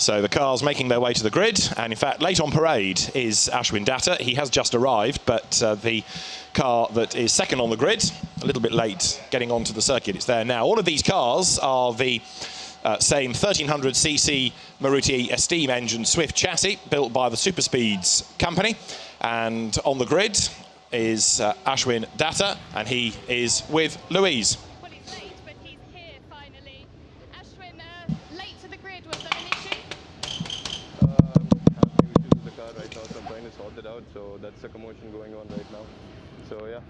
So the cars making their way to the grid, and in fact late on parade is Ashwin Datta. He has just arrived, but the car that is second on the grid, a little bit late getting onto the circuit, it's there now. All of these cars are the same 1300cc Maruti Esteem engine Swift chassis built by the Superspeeds company, and on the grid is Ashwin Datta, and he is with Louise. So that's a commotion going on right now. So yeah.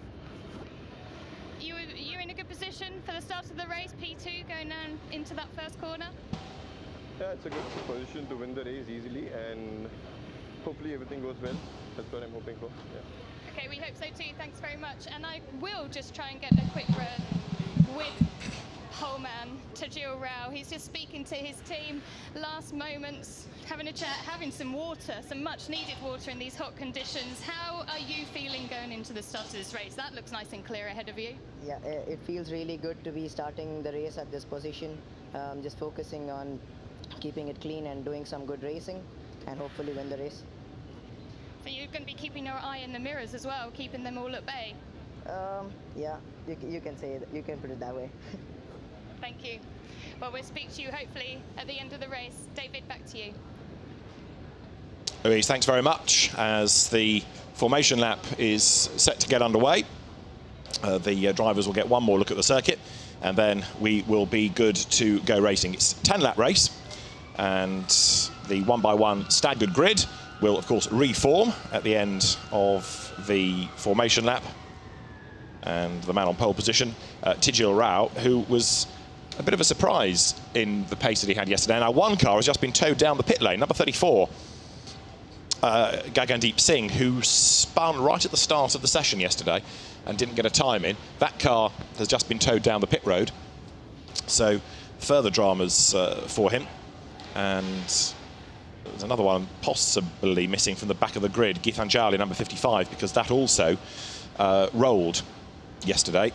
You're in a good position for the start of the race, P2 going down into that first corner? Yeah, it's a good position to win the race easily, and hopefully everything goes well. That's what I'm hoping for. Yeah. Okay, we hope so too. Thanks very much. And I will just try and get a quick run with pole man Tajil Rao. He's just speaking to his team last moments, having a chat, having some water, some much needed water in these hot conditions. How are you feeling going into the start of this race? That looks nice and clear ahead of you. Yeah, it feels really good to be starting the race at this position. Just focusing on keeping it clean and doing some good racing, and hopefully win the race. So you're going to be keeping your eye in the mirrors as well, keeping them all at bay? Yeah, you can say that, you can put it that way. Thank you. Well, we'll speak to you hopefully at the end of the race. David, back to you. Louise, thanks very much. As the formation lap is set to get underway, the drivers will get one more look at the circuit, and then we will be good to go racing. It's a 10-lap race, and the one-by-one staggered grid will, of course, reform at the end of the formation lap. And the man on pole position, Tajil Rao, who was a bit of a surprise in the pace that he had yesterday. Now, one car has just been towed down the pit lane, number 34, Gagandeep Singh, who spun right at the start of the session yesterday and didn't get a time in. That car has just been towed down the pit road. So further dramas for him. And there's another one possibly missing from the back of the grid, Geethanjali, number 55, because that also rolled yesterday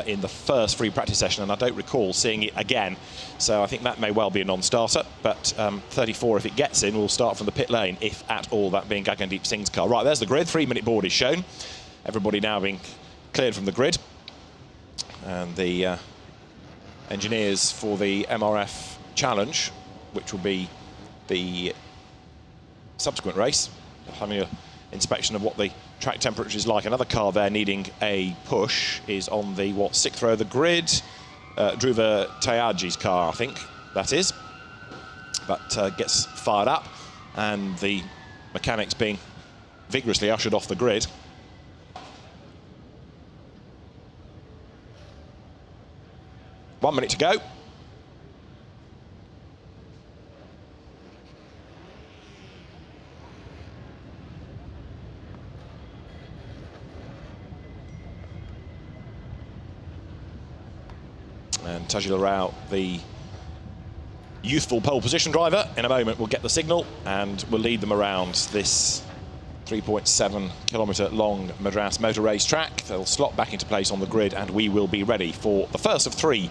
in the first free practice session, and I don't recall seeing it again. So I think that may well be a non-starter, but 34, if it gets in, will start from the pit lane, if at all, that being Gagandeep Singh's car. Right, there's the grid. 3-minute board is shown. Everybody now being cleared from the grid. And the engineers for the MRF Challenge, which will be the subsequent race, having an inspection of what the track temperature is like. Another car there needing a push is on the, sixth row of the grid. Dhruva Tyaji's car, I think that is. But gets fired up, and the mechanics being vigorously ushered off the grid. One minute to go. And Tajil Rao, the youthful pole position driver, in a moment will get the signal and will lead them around this 3.7 kilometre long Madras motor race track. They'll slot back into place on the grid, and we will be ready for the first of three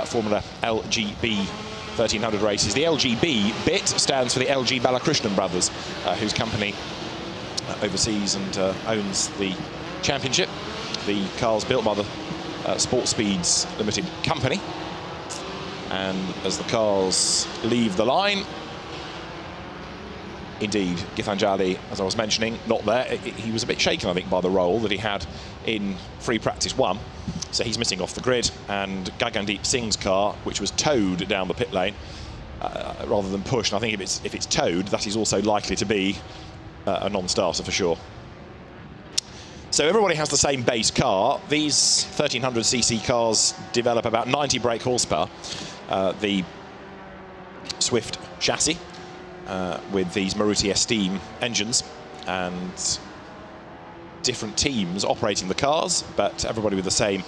Formula LGB 1300 races. The LGB bit stands for the LG Balakrishnan brothers, whose company oversees and owns the championship. The car's built by the Sport Speeds Limited Company. And as the cars leave the line, indeed, Gitanjali, as I was mentioning, not there. He was a bit shaken, I think, by the roll that he had in free practice 1. So he's missing off the grid. And Gagandeep Singh's car, which was towed down the pit lane, rather than pushed. And I think if it's towed, that is also likely to be a non-starter for sure. So everybody has the same base car. These 1300cc cars develop about 90 brake horsepower. The Swift chassis with these Maruti Esteem engines, and different teams operating the cars, but everybody with the same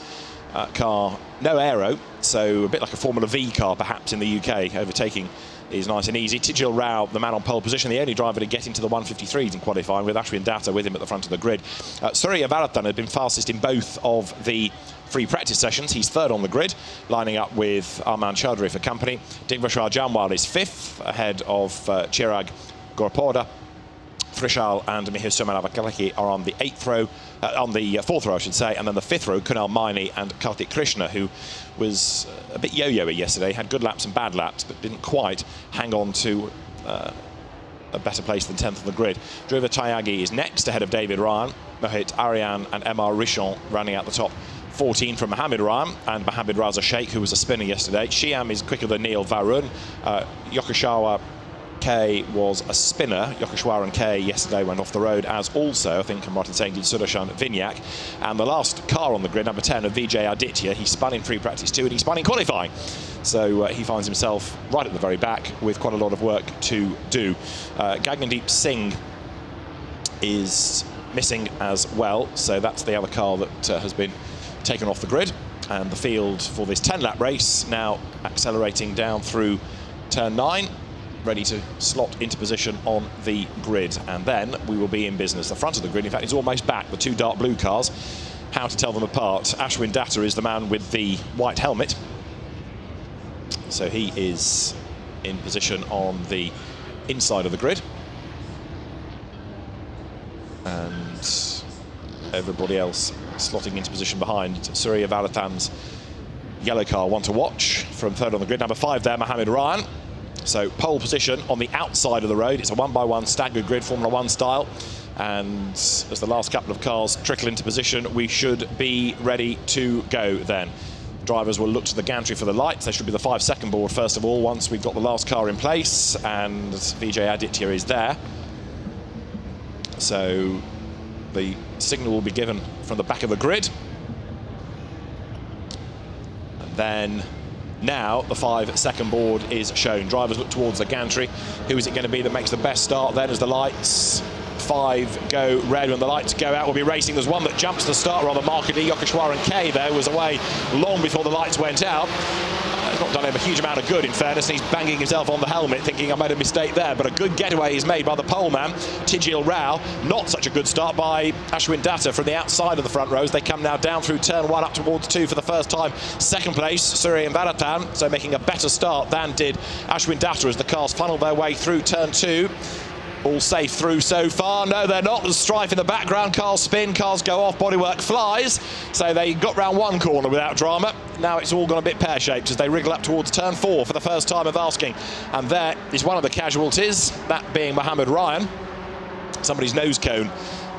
car. No aero, so a bit like a Formula V car perhaps in the UK. Overtaking is nice and easy. Tijil Rao, the man on pole position, the only driver to get into the 153s in qualifying, with Ashwin Datta with him at the front of the grid. Surya Varadhan had been fastest in both of the free practice sessions. He's third on the grid, lining up with Arman Chaudhary for company. Digvashar Jamwal is fifth, ahead of Chirag Gorpoda. Frishal and Mihir Sumanavakalaki are on the fourth row, I should say, and then the fifth row, Kunal Maini and Karthik Krishna, who was a bit yo-yo-y yesterday, had good laps and bad laps, but didn't quite hang on to a better place than 10th on the grid. Dhruva Tyagi is next, ahead of David Ryan. Mohit Aryan and MR Rishon running out the top 14 from Mohammed Ryan and Mohammed Raza Sheikh, who was a spinner yesterday. Shiam is quicker than Neil Varun. Yokoshawar K was a spinner. Yokoshwaran K yesterday went off the road, as also, I think I'm right in saying, did Sudarshan Vinyak. And the last car on the grid, number 10 of Vijay Aditya, he spun in free practice 2 and he spun in qualifying. So he finds himself right at the very back with quite a lot of work to do. Gagandeep Singh is missing as well, so that's the other car that has been taken off the grid. And the field for this 10-lap race now accelerating down through turn 9, ready to slot into position on the grid, and then we will be in business. The front of the grid, in fact, is almost back. The two dark blue cars, how to tell them apart. Ashwin Datta is the man with the white helmet, so he is in position on the inside of the grid, and everybody else slotting into position behind. Surya Valadhan's yellow car, one to watch from third on the grid. Number 5 there, Mohammed Ryan. So pole position on the outside of the road. It's a 1-by-1 staggered grid, Formula 1 style. And as the last couple of cars trickle into position, we should be ready to go then. Drivers will look to the gantry for the lights. There should be the 5-second board first of all, once we've got the last car in place, and Vijay Aditya is there. So the signal will be given from the back of the grid. And then now the 5-second board is shown. Drivers look towards the gantry. Who is it going to be that makes the best start then as the lights 5 go red? When the lights go out, we'll be racing. There's one that jumps the start rather markedly. Yokoshwaran K there was away long before the lights went out. It's not done him a huge amount of good, in fairness, and he's banging himself on the helmet thinking I made a mistake there, but a good getaway is made by the pole man, Tijil Rao. Not such a good start by Ashwin Datta from the outside of the front rows. They come now down through turn 1 up towards 2 for the first time. Second place, Surya Varadhan, so making a better start than did Ashwin Datta as the cars funnel their way through turn 2. All safe through so far. No, they're not. There's strife in the background. Cars spin, cars go off, bodywork flies. So they got round one corner without drama. Now it's all gone a bit pear-shaped as they wriggle up towards turn 4 for the first time of asking. And there is one of the casualties, that being Mohammed Ryan. Somebody's nose cone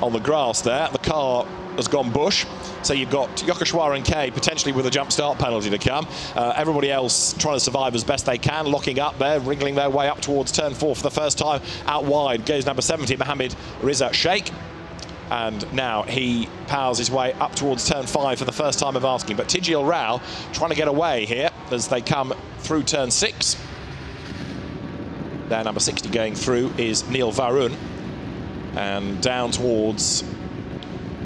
on the grass there. The car has gone bush. So you've got Yokoshwaran K potentially with a jump start penalty to come. Everybody else trying to survive as best they can, locking up there, wriggling their way up towards turn 4 for the first time. Out wide goes number 70, Mohammed Riza Sheikh. And now he powers his way up towards turn 5 for the first time of asking. But Tijil Rao trying to get away here as they come through turn 6. There, number 60 going through is Neil Varun. And down towards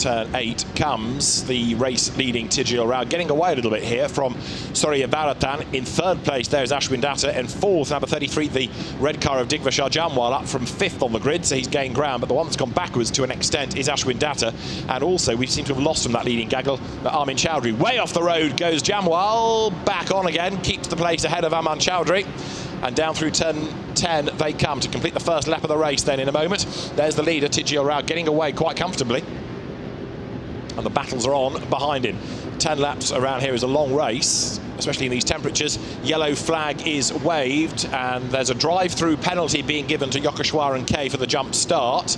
turn 8 comes the race-leading Tigil Rao, getting away a little bit here from Surya Bharatan. In third place, there's Ashwin Datta. In fourth, number 33, the red car of Digvashar Jamwal, up from 5th on the grid, so he's gained ground. But the one that's gone backwards to an extent is Ashwin Datta. And also, we seem to have lost from that leading gaggle, Armin Chowdhury. Way off the road goes Jamwal, back on again, keeps the place ahead of Aman Chowdhury. And down through turn 10 they come to complete the first lap of the race then in a moment. There's the leader, Tigil Rao, getting away quite comfortably. And the battles are on behind him. 10 laps around here is a long race, especially in these temperatures. Yellow flag is waved, and there's a drive-through penalty being given to Yokeshwar and K for the jump start.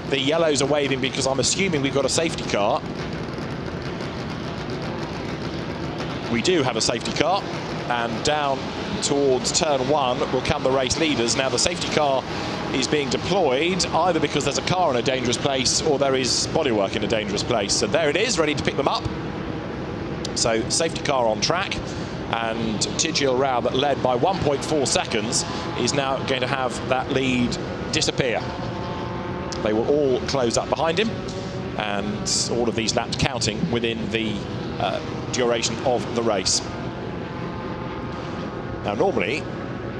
The yellows are waving because I'm assuming we've got a safety car. We do have a safety car, and down towards turn 1 will come the race leaders. Now the safety car is being deployed either because there's a car in a dangerous place or there is bodywork in a dangerous place. So there it is, ready to pick them up. So safety car on track, and Tigil Rao, that led by 1.4 seconds, is now going to have that lead disappear. They will all close up behind him, and all of these laps counting within the duration of the race. Now normally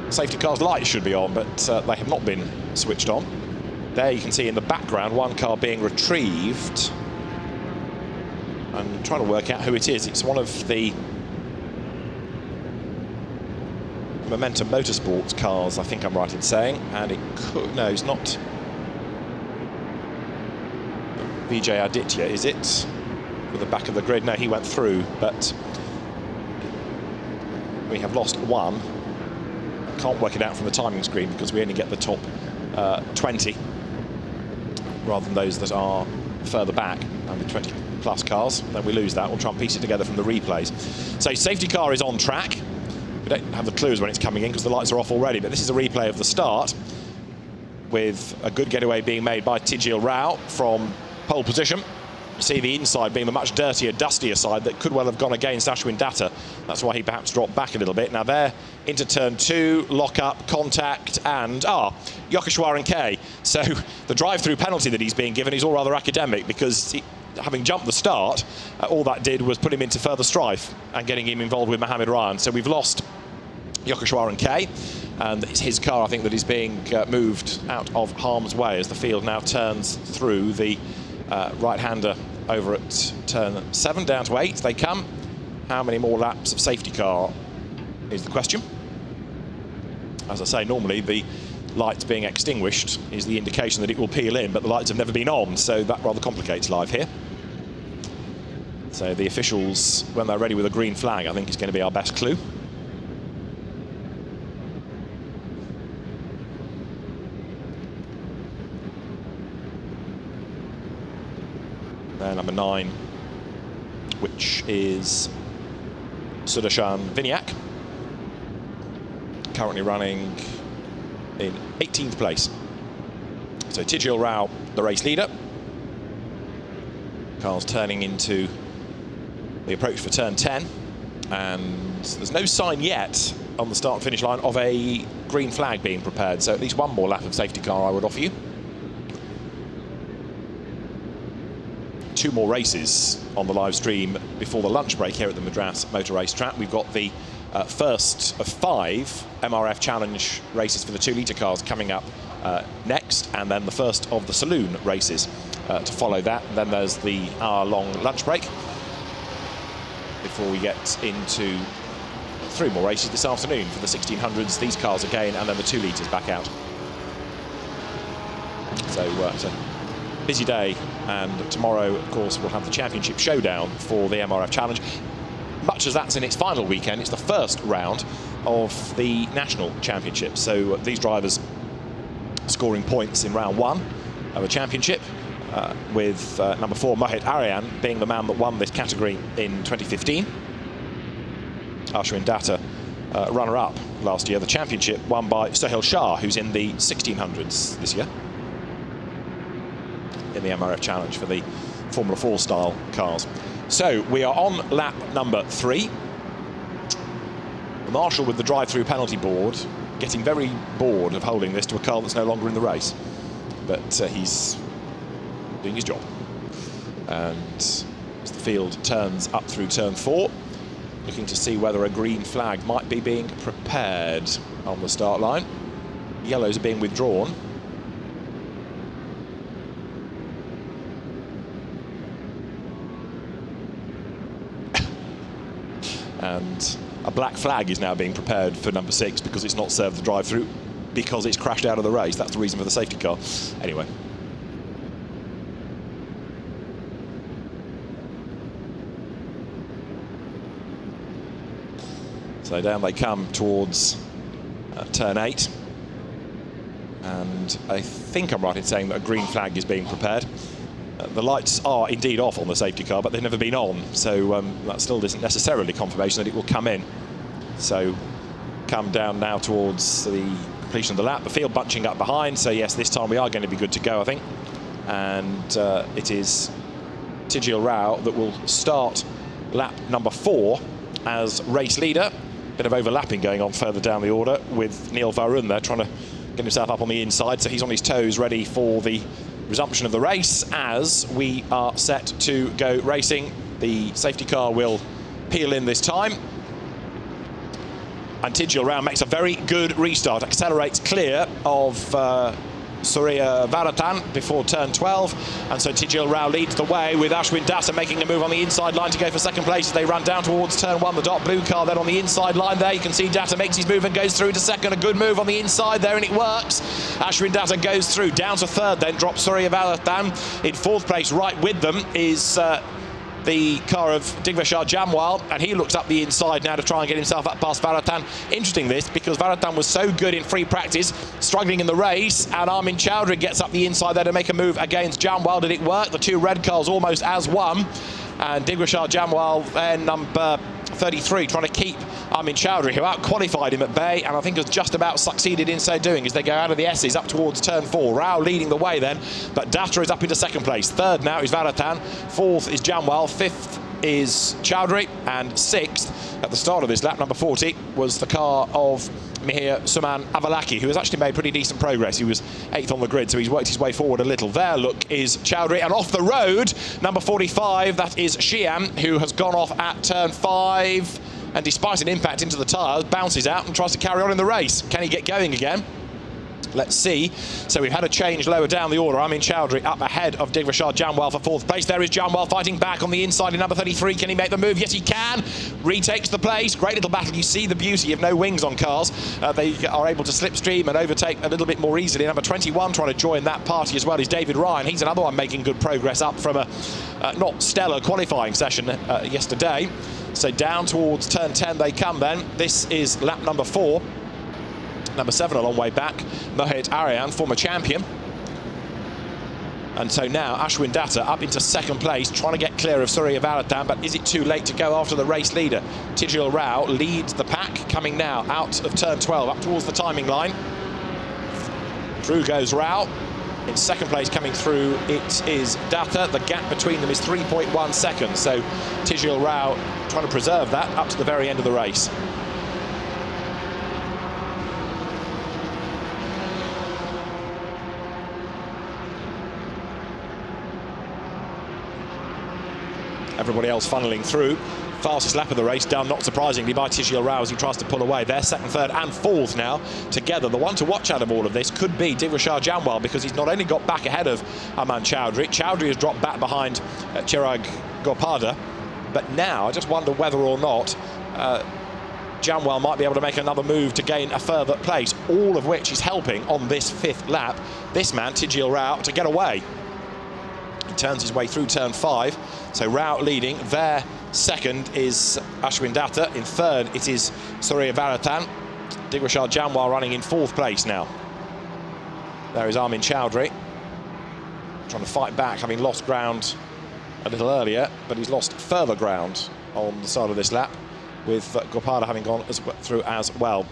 safety car's lights should be on, but they have not been switched on. There you can see in the background one car being retrieved. I'm trying to work out who it is. It's one of the Momentum Motorsports cars, I think I'm right in saying, and it could, no, it's not Vijay Aditya, is it? With the back of the grid, no, he went through, but we have lost one. Can't work it out from the timing screen because we only get the top 20 rather than those that are further back, and the 20 plus cars. Then we lose that. We'll try and piece it together from the replays. So safety car is on track. We don't have the clues when it's coming in because the lights are off already, but this is a replay of the start with a good getaway being made by Tigil Rao from pole position. See the inside being the much dirtier, dustier side that could well have gone against Ashwin Datta. That's why he perhaps dropped back a little bit. Now they're into turn 2, lock up, contact, and Yokeshwar and K. So the drive-through penalty that he's being given is all rather academic because having jumped the start, all that did was put him into further strife and getting him involved with Mohammed Ryan. So we've lost Yokeshwar and K, and it's his car, I think, that is being moved out of harm's way as the field now turns through the right-hander over at turn 7, down to 8 they come. How many more laps of safety car is the question. As I say, normally the lights being extinguished is the indication that it will peel in, but the lights have never been on, so that rather complicates life here. So the officials, when they're ready with a green flag, I think is going to be our best clue. Number 9, which is Sudarshan Vinayak, currently running in 18th place. So Tigil Rao, the race leader. Car's turning into the approach for turn 10, and there's no sign yet on the start and finish line of a green flag being prepared, so at least one more lap of safety car I would offer you. 2 more races on the live stream before the lunch break here at the Madras Motor Race Track. We've got the first of 5 MRF Challenge races for the 2-litre cars coming up next, and then the first of the saloon races to follow that. And then there's the hour-long lunch break before we get into 3 more races this afternoon for the 1600s, these cars again, and then the 2 litres back out. So it's a busy day, and tomorrow, of course, we'll have the championship showdown for the MRF Challenge. Much as that's in its final weekend, it's the first round of the national championship. So these drivers scoring points in round 1 of the championship, with number 4 Mohit Aryan being the man that won this category in 2015. Ashwin Datta, runner-up last year. The championship won by Sohail Shah, who's in the 1600s this year in the MRF Challenge for the Formula 4 style cars. So we are on lap number 3. The marshal with the drive-through penalty board getting very bored of holding this to a car that's no longer in the race, but he's doing his job. And as the field turns up through turn 4, looking to see whether a green flag might be being prepared on the start line. Yellows are being withdrawn. And a black flag is now being prepared for number 6 because it's not served the drive-through because it's crashed out of the race. That's the reason for the safety car. Anyway. So down they come towards turn 8. And I think I'm right in saying that a green flag is being prepared. The lights are indeed off on the safety car, but they've never been on, so that still isn't necessarily confirmation that it will come in. So come down now towards the completion of the lap. The field bunching up behind, so yes, this time we are going to be good to go, I think. And it is Tijil Rao that will start lap number 4 as race leader. Bit of overlapping going on further down the order with Neil Varun there trying to get himself up on the inside, so he's on his toes ready for the resumption of the race as we are set to go racing. The safety car will peel in this time. And Tijil Rao makes a very good restart, accelerates clear of Surya Varatan before turn 12, and so Tijil Rao leads the way with Ashwin Datta making a move on the inside line to go for second place as they run down towards turn 1. The dark blue car then on the inside line there. You can see Datta makes his move and goes through to second. A good move on the inside there, and it works. Ashwin Datta goes through down to third, then drops Surya Varatan. In 4th place, right with them, is the car of Digvashar Jamwal, and he looks up the inside now to try and get himself up past Varatan. Interesting this, because Varatan was so good in free practice, struggling in the race, and Armin Chowdhury gets up the inside there to make a move against Jamwal. Did it work? The 2 red cars almost as one, and Digvashar Jamwal then number 33 trying to keep Armin Chowdhury, who out-qualified him at bay, and I think has just about succeeded in so doing as they go out of the S's up towards turn 4. Rao leading the way then, but Datta is up into second place. 3rd now is Varatan, 4th is Jamwal, 5th is Chowdhury, and 6th at the start of this lap, number 40, was the car of Mihir Suman Avalaki, who has actually made pretty decent progress. He was 8th on the grid, so he's worked his way forward a little. There, look, is Chowdhury, and off the road, number 45, that is Shiam, who has gone off at turn 5, and despite an impact into the tyres, bounces out and tries to carry on in the race. Can he get going again? Let's see. So we've had a change lower down the order. Armin Chowdhury up ahead of Digvashar Jamwal for 4th place. There is Jamwal fighting back on the inside in number 33. Can he make the move? Yes, he can. Retakes the place. Great little battle. You see the beauty of no wings on cars. They are able to slipstream and overtake a little bit more easily. Number 21 trying to join that party as well is David Ryan. He's another one making good progress up from a not stellar qualifying session yesterday. So down towards turn 10 they come then. This is lap number 4. Number 7 a long way back, Mohit Aryan, former champion. And so now Ashwin Datta up into second place, trying to get clear of Surya Varatan, but is it too late to go after the race leader? Tijil Rao leads the pack, coming now out of turn 12, up towards the timing line. Through goes Rao. In second place coming through, it is Datta. The gap between them is 3.1 seconds, so Tijil Rao trying to preserve that up to the very end of the race. Everybody else funneling through. Fastest lap of the race done, not surprisingly, by Tijil Rao as he tries to pull away. They're 2nd, 3rd and 4th now together. The one to watch out of all of this could be Digvashar Jamwal, because he's not only got back ahead of Aman Chowdhury, Chowdhury has dropped back behind Chirag Gopada, but now I just wonder whether or not Jamwal might be able to make another move to gain a further place, all of which is helping on this 5th lap this man, Tijil Rao, to get away. He turns his way through turn 5, so Rao leading. There, 2nd is Ashwin Datta. In 3rd, it is Surya Varatan. Digvashar Jamwal running in 4th place now. There is Armin Chowdhury, trying to fight back, having lost ground a little earlier, but he's lost further ground on the start of this lap, with Gopada having gone through as well.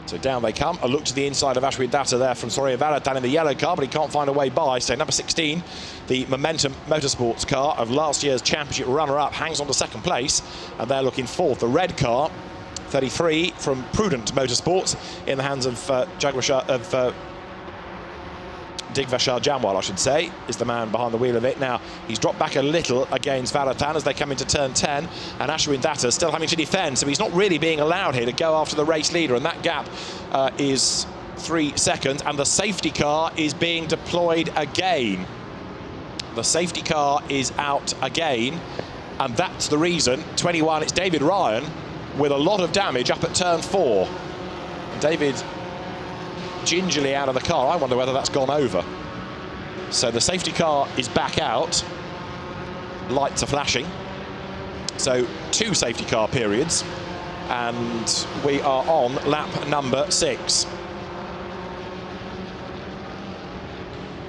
So down they come. A look to the inside of Ashwin Datta there from Surya Varatan in the yellow car, but he can't find a way by. So number 16, the Momentum Motorsports car of last year's championship runner-up, hangs on to 2nd place, and they're looking 4th. The red car, 33, from Prudent Motorsports, in the hands of Digvashar Jamwal, I should say, is the man behind the wheel of it. Now, he's dropped back a little against Varatan as they come into turn 10, and Ashwin Datta still having to defend, so he's not really being allowed here to go after the race leader, and that gap is 3 seconds, and the safety car is being deployed again. The safety car is out again, and that's the reason. 21, it's David Ryan with a lot of damage up at turn 4. David gingerly out of the car. I wonder whether that's gone over. So the safety car is back out. Lights are flashing. So 2 safety car periods, and we are on lap number 6.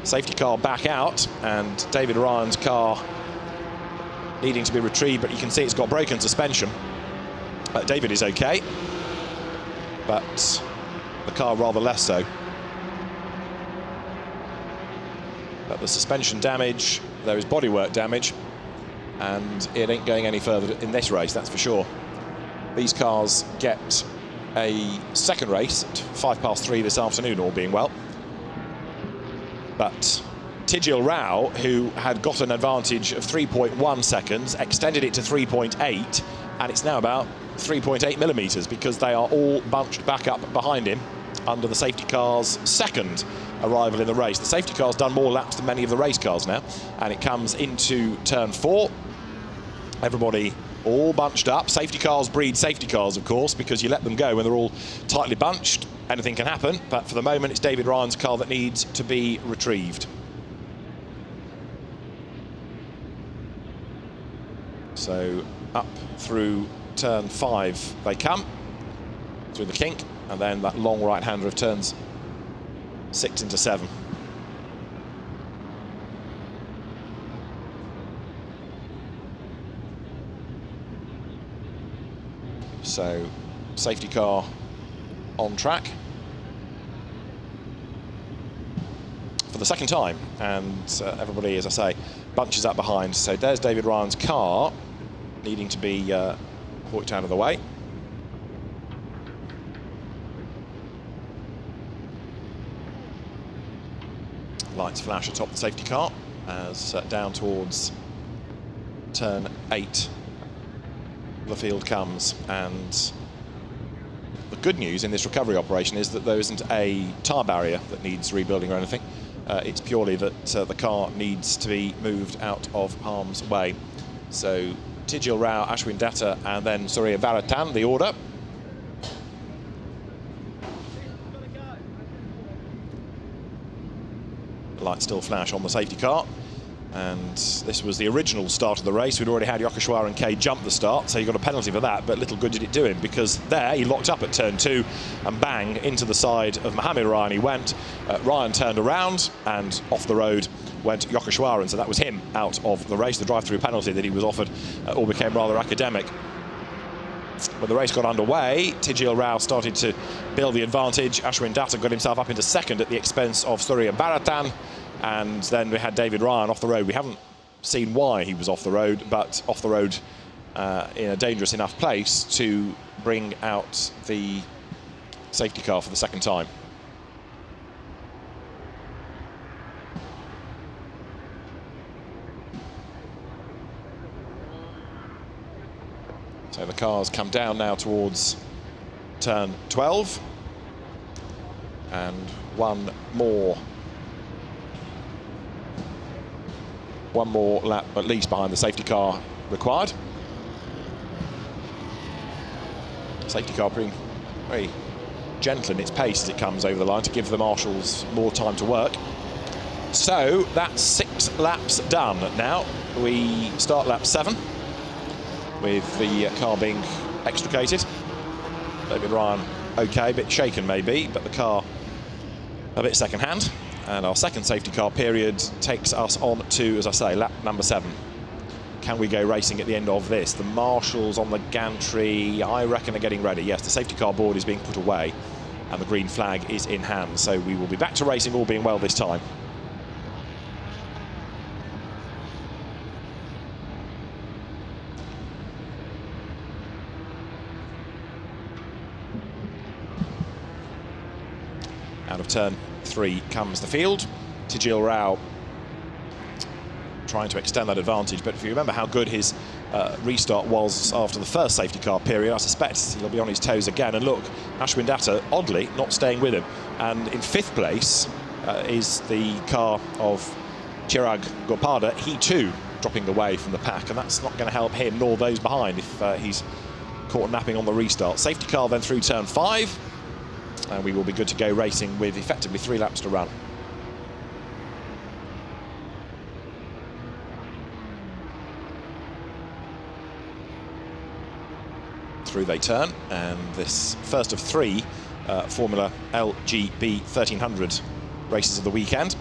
Safety car back out, and David Ryan's car needing to be retrieved, but you can see it's got broken suspension. David is okay, but the car rather less so. But the suspension damage, there is bodywork damage, and it ain't going any further in this race, that's for sure. These cars get a second race at 3:05 this afternoon, all being well. But Tijil Rao, who had got an advantage of 3.1 seconds, extended it to 3.8, and it's now about 3.8 millimetres because they are all bunched back up behind him under the safety car's second arrival in the race. The safety car's done more laps than many of the race cars now, and it comes into turn 4. Everybody all bunched up. Safety cars breed safety cars, of course, because you let them go when they're all tightly bunched. Anything can happen, but for the moment it's David Ryan's car that needs to be retrieved. So up through turn 5 they come, through the kink, and then that long right-hander of turns 6 into 7. So safety car on track for the second time, and everybody, as I say, bunches up behind. So there's David Ryan's car needing to be walked out of the way. Lights flash atop the safety car as down towards turn 8 the field comes, and the good news in this recovery operation is that there isn't a tyre barrier that needs rebuilding or anything. It's purely that the car needs to be moved out of harm's way. So Tijil Rao, Ashwin Datta, and then Surya Varatan, the order. The lights still flash on the safety car, and this was the original start of the race. We'd already had Yokeshwar and Kay jump the start, so he got a penalty for that, but little good did it do him, because there he locked up at turn 2 and bang into the side of Mohammed Ryan he went. Ryan turned around and off the road went Yokeshwar, and so that was him out of the race. The drive-through penalty that he was offered all became rather academic. When the race got underway, Tijil Rao started to build the advantage. Ashwin Datta got himself up into second at the expense of Surya Varatan, and then we had David Ryan off the road. We haven't seen why he was off the road, but off the road in a dangerous enough place to bring out the safety car for the second time. So the cars come down now towards turn 12, and one more lap at least behind the safety car required. Safety car being very gentle in its pace as it comes over the line to give the marshals more time to work. So that's 6 laps done now. We start lap 7 with the car being extricated. David Ryan okay, a bit shaken maybe, but the car a bit second hand. And our second safety car period takes us on to, as I say, lap number 7. Can we go racing at the end of this? The marshals on the gantry, I reckon, are getting ready. Yes, the safety car board is being put away and the green flag is in hand. So we will be back to racing, all being well this time. Out of turn 3 comes the field, Tijil Rao trying to extend that advantage, but if you remember how good his restart was after the first safety car period, I suspect he'll be on his toes again. And look, Ashwin Datta, oddly, not staying with him. And in 5th place is the car of Chirag Gopada. He too dropping away from the pack, and that's not going to help him nor those behind if he's caught napping on the restart. Safety car then through turn 5, and we will be good to go racing with effectively 3 laps to run. Through they turn, and this first of 3 Formula LGB 1300 races of the weekend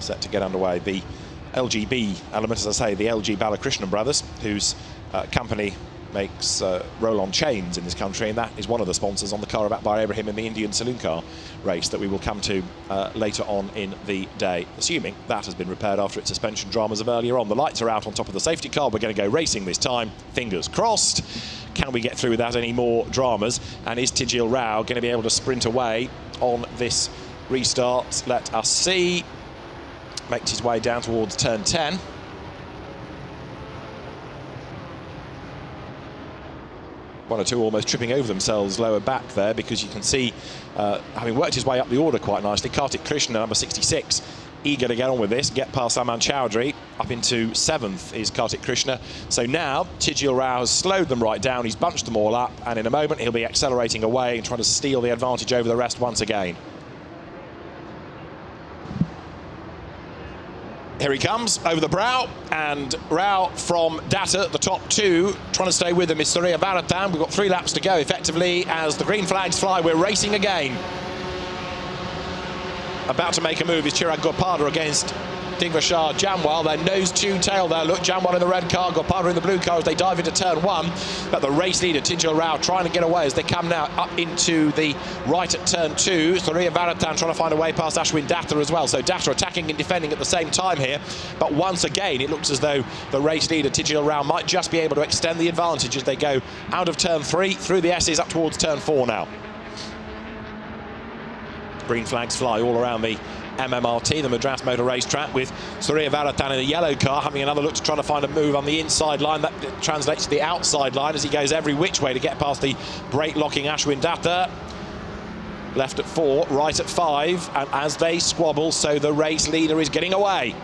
set to get underway. The LGB element, as I say, the LG Balakrishnan brothers, whose company makes roll-on chains in this country, and that is one of the sponsors on the car backed by Ibrahim in the Indian saloon car race that we will come to later on in the day, assuming that has been repaired after its suspension dramas of earlier on. The lights are out on top of the safety car. We're going to go racing this time. Fingers crossed. Can we get through without any more dramas? And is Tijil Rao going to be able to sprint away on this restart? Let us see. Makes his way down towards turn 10. One or two almost tripping over themselves lower back there, because you can see, having worked his way up the order quite nicely, Kartik Krishna, number 66, eager to get on with this, get past Aman Chowdhury. Up into 7th is Kartik Krishna. So now Tijil Rao has slowed them right down, he's bunched them all up, and in a moment he'll be accelerating away and trying to steal the advantage over the rest once again. Here he comes, over the brow, and Rao from Datta, the top 2, trying to stay with him is Surya Bharatan. We've got 3 laps to go, effectively, as the green flags fly. We're racing again. About to make a move is Chirag Gopada against Dingvashar Jamwal. Their nose to tail there. Look, Jamwal in the red car, Gopada in the blue car as they dive into turn 1. But the race leader, Tijil Rao, trying to get away as they come now up into the right at turn 2. Surya Bharatan trying to find a way past Ashwin Datta as well. So Datta attacking and defending at the same time here. But once again, it looks as though the race leader, Tijil Rao, might just be able to extend the advantage as they go out of turn 3, through the S's up towards turn 4 now. Green flags fly all around the MMRT, the Madras Motor Racetrack, with Surya Bharatan in a yellow car having another look to try to find a move on the inside line. That translates to the outside line as he goes every which way to get past the brake-locking Ashwin Datta. Left at 4, right at 5, and as they squabble, so the race leader is getting away.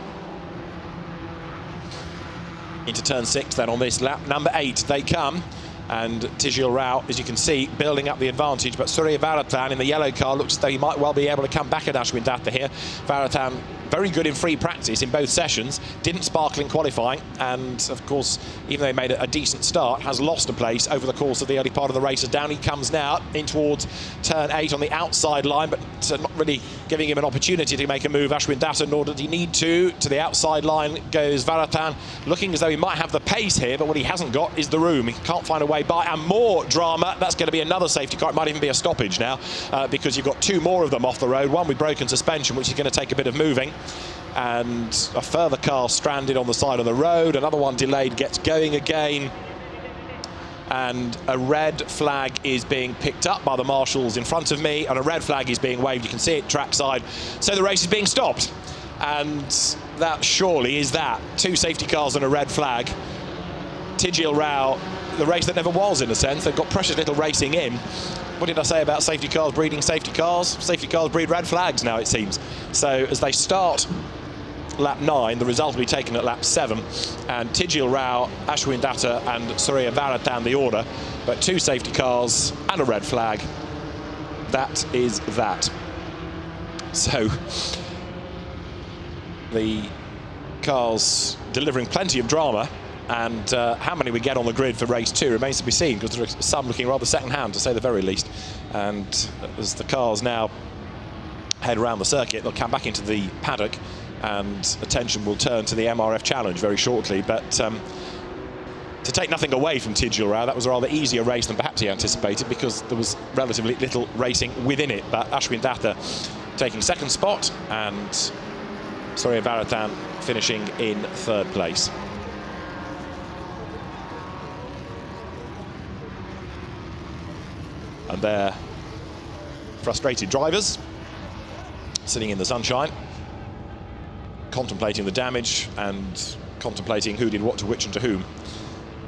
Into turn 6 then on this lap, number 8 they come. And Tijil Rao, as you can see, building up the advantage, but Surya Bharatan in the yellow car looks as though he might well be able to come back at Ashwin Datta here. Bharatan very good in free practice in both sessions, didn't sparkle in qualifying, and of course, even though he made a decent start, has lost a place over the course of the early part of the race. As down he comes now in towards turn 8 on the outside line, but not really giving him an opportunity to make a move, Ashwin Datta, nor did he need to. To the outside line goes Bharatan, looking as though he might have the pace here, but what he hasn't got is the room. He can't find a way by, and more drama. That's going to be another safety car. It might even be a stoppage now, because you've got 2 more of them off the road, one with broken suspension, which is going to take a bit of moving, and a further car stranded on the side of the road, another one delayed, gets going again, and a red flag is being picked up by the marshals in front of me, and a red flag is being waved. You can see it trackside, so the race is being stopped, and that surely is that. 2 safety cars and a red flag. Tijil Rao, the race that never was, in a sense. They've got precious little racing in. What did I say about safety cars breeding safety cars? Safety cars breed red flags now, it seems. So as they start lap 9, the result will be taken at lap 7, and Tijil Rao, Ashwin Datta and Surya Bharatan the order, but 2 safety cars and a red flag. That is that. So the cars delivering plenty of drama, and how many we get on the grid for race 2 remains to be seen, because there are some looking rather second-hand, to say the very least. And as the cars now head around the circuit, they'll come back into the paddock, and attention will turn to the MRF Challenge very shortly. But to take nothing away from Tijil Rao, that was a rather easier race than perhaps he anticipated, because there was relatively little racing within it. But Ashwin Datta taking 2nd spot, and Surya Bharatan finishing in 3rd place. And they're frustrated drivers sitting in the sunshine, contemplating the damage and contemplating who did what to which and to whom.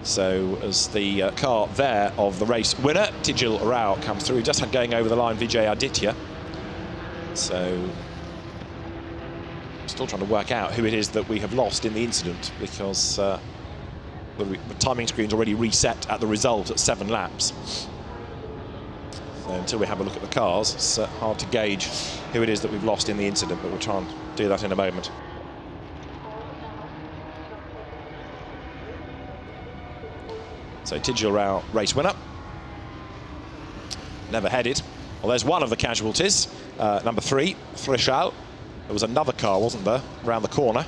So as the car there of the race winner, Tijil Rao, comes through, just had going over the line Vijay Aditya. So still trying to work out who it is that we have lost in the incident, because the timing screen's already reset at the result at 7 laps. So until we have a look at the cars, it's hard to gauge who it is that we've lost in the incident, but we'll try and do that in a moment. So Tijil Rao, race winner. Never headed. Well, there's one of the casualties, number 3, Thrishal. There was another car, wasn't there, around the corner.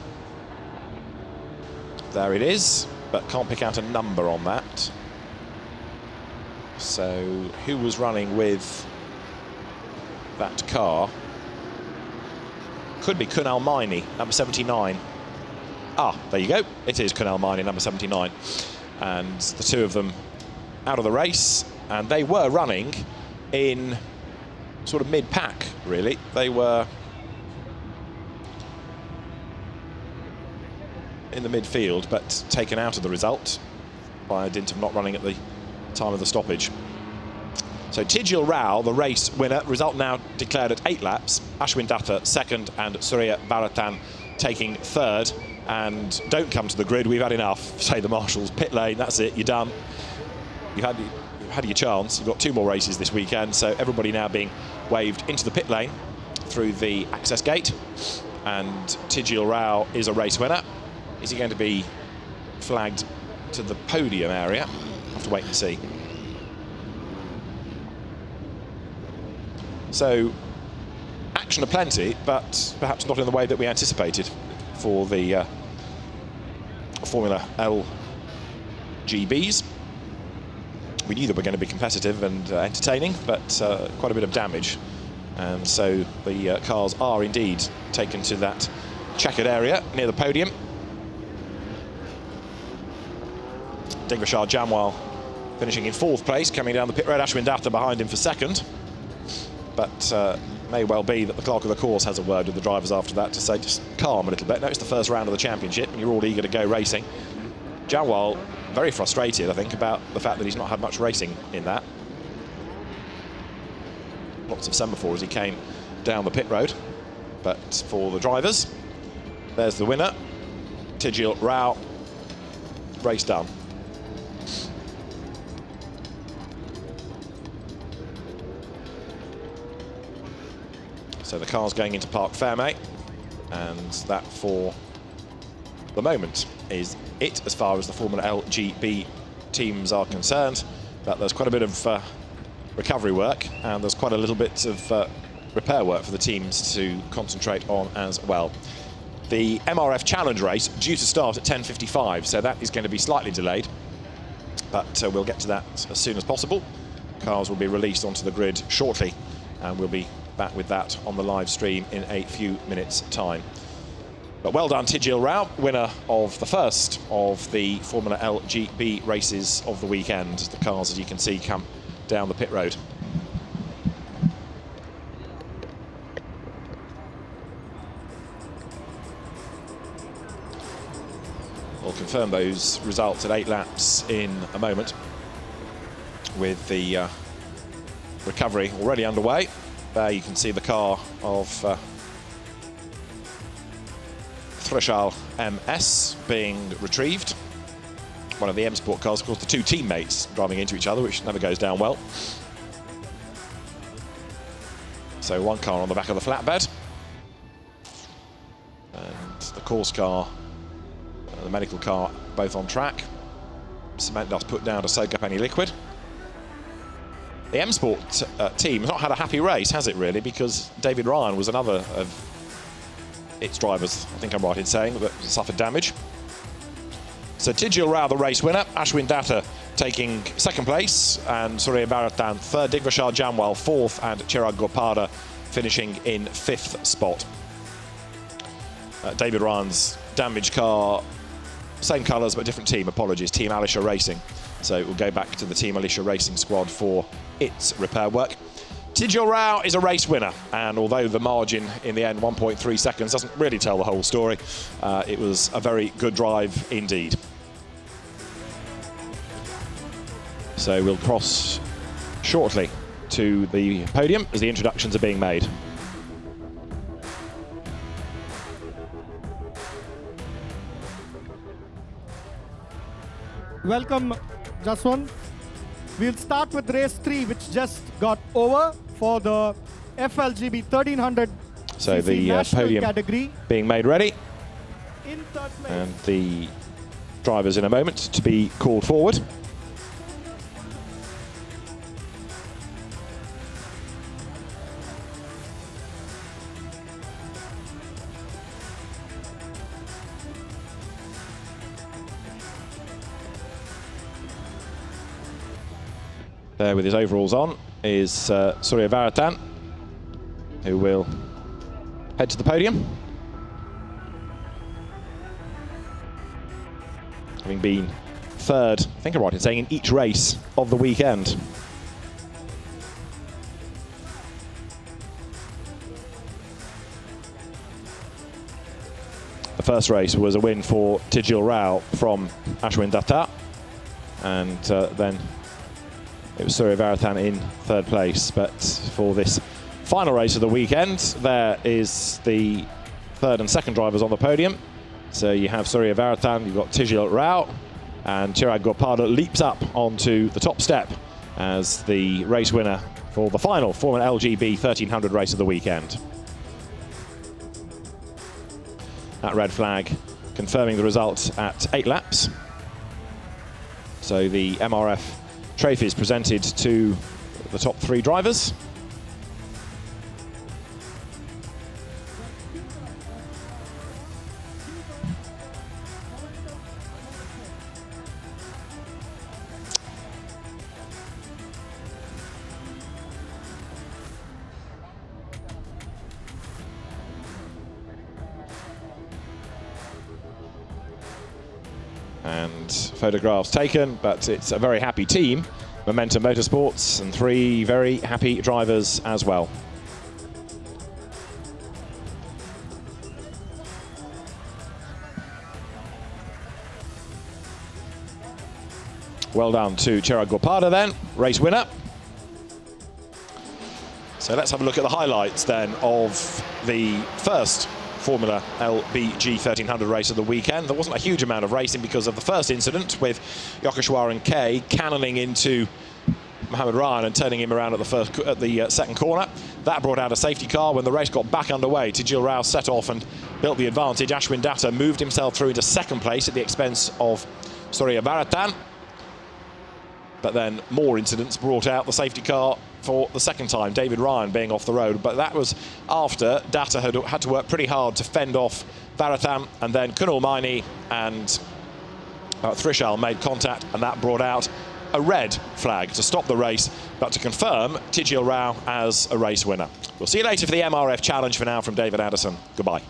There it is, but can't pick out a number on that. So who was running with that car? Could be Kunal Maini, number 79. Ah, there you go. It is Kunal Maini, number 79. And the two of them out of the race, and they were running in sort of mid-pack, really. They were in the midfield, but taken out of the result by dint of not running at the time of the stoppage. So Tijil Rao, the race winner, result now declared at 8 laps. Ashwin Datta second, and Surya Bharatan taking third. And don't come to the grid, we've had enough, say the marshals. Pit lane, that's it, you're done. You've had your chance. You've got 2 more races this weekend, so everybody now being waved into the pit lane through the access gate. And Tijil Rao is a race winner. Is he going to be flagged to the podium area? We'll have to wait and see. So action aplenty, but perhaps not in the way that we anticipated for the Formula LGBs. We knew that we're going to be competitive and entertaining, but quite a bit of damage. And so the cars are indeed taken to that checkered area near the podium. Digvashar Jamwal finishing in 4th place, coming down the pit road. Ashwin Datta behind him for 2nd. But may well be that the clerk of the course has a word with the drivers after that to say, just calm a little bit. No, it's the first round of the championship and you're all eager to go racing. Jamwal very frustrated, I think, about the fact that he's not had much racing in that. Lots of semaphore as he came down the pit road. But for the drivers, there's the winner, Tijil Rao. Race done. So the car's going into Park Fairmay, and that for the moment is it as far as the Formula LGB teams are concerned. But there's quite a bit of recovery work, and there's quite a little bit of repair work for the teams to concentrate on as well. The MRF Challenge race due to start at 10:55, so that is going to be slightly delayed, but we'll get to that as soon as possible. Cars will be released onto the grid shortly, and we'll be back with that on the live stream in a few minutes' time. But well done, Tijil Rao, winner of the first of the Formula LGB races of the weekend. The cars, as you can see, come down the pit road. We'll confirm those results at 8 laps in a moment, with the recovery already underway. There you can see the car of Thrishal MS being retrieved. One of the M Sport cars, of course, the 2 teammates driving into each other, which never goes down well. So one car on the back of the flatbed. And the course car, the medical car, both on track. Cement dust put down to soak up any liquid. The M Sport team has not had a happy race, has it really? Because David Ryan was another of its drivers, I think I'm right in saying, that suffered damage. So Tijil Rao, the race winner. Ashwin Datta taking 2nd place, and Surya Bharatan 3rd. Digvashar Jamwal 4th, and Chirag Gopada finishing in 5th spot. David Ryan's damaged car, same colours but different team, apologies, Team Alisha Racing. So it will go back to the Team Alisha Racing squad for its repair work. Tijil Rao is a race winner, and although the margin in the end, 1.3 seconds, doesn't really tell the whole story, it was a very good drive indeed. So we'll cross shortly to the podium as the introductions are being made. Welcome, Jaswant. We'll start with race 3, which just got over for the Flgb 1300 So the podium category. Being made ready, In third place. and the drivers in a moment to be called forward. There with his overalls on is Surya Varatan, who will head to the podium. Having been third, I think I'm right in saying, in each race of the weekend. The first race was a win for Tijil Rao from Ashwin Datta, and then it was Surya Varatan in third place. But for this final race of the weekend, there is the third and second drivers on the podium. So you have Surya Varatan, you've got Tijil Rao, and Chirag Gopada leaps up onto the top step as the race winner for the final Formula LGB 1300 race of the weekend. That red flag confirming the result at 8 laps. So the MRF trophy is presented to the top 3 drivers. And photographs taken, but it's a very happy team. Momentum Motorsports, and 3 very happy drivers as well. Well done to Chirag Gopada then, race winner. So let's have a look at the highlights then of the first Formula LBG 1300 race of the weekend. There wasn't a huge amount of racing because of the first incident with Yokeshwar and Kay cannoning into Mohammed Ryan and turning him around at the second corner. That brought out a safety car. When the race got back underway, Tijil Rao set off and built the advantage. Ashwin Datta moved himself through into second place at the expense of Surya Varatan. But then more incidents brought out the safety car for the second time, David Ryan being off the road. But that was after Datta had to work pretty hard to fend off Varatan, and then Kunal Maini and Thrishal made contact, and that brought out a red flag to stop the race, but to confirm Tijil Rao as a race winner. We'll see you later for the MRF challenge. For now, from David Addison, goodbye.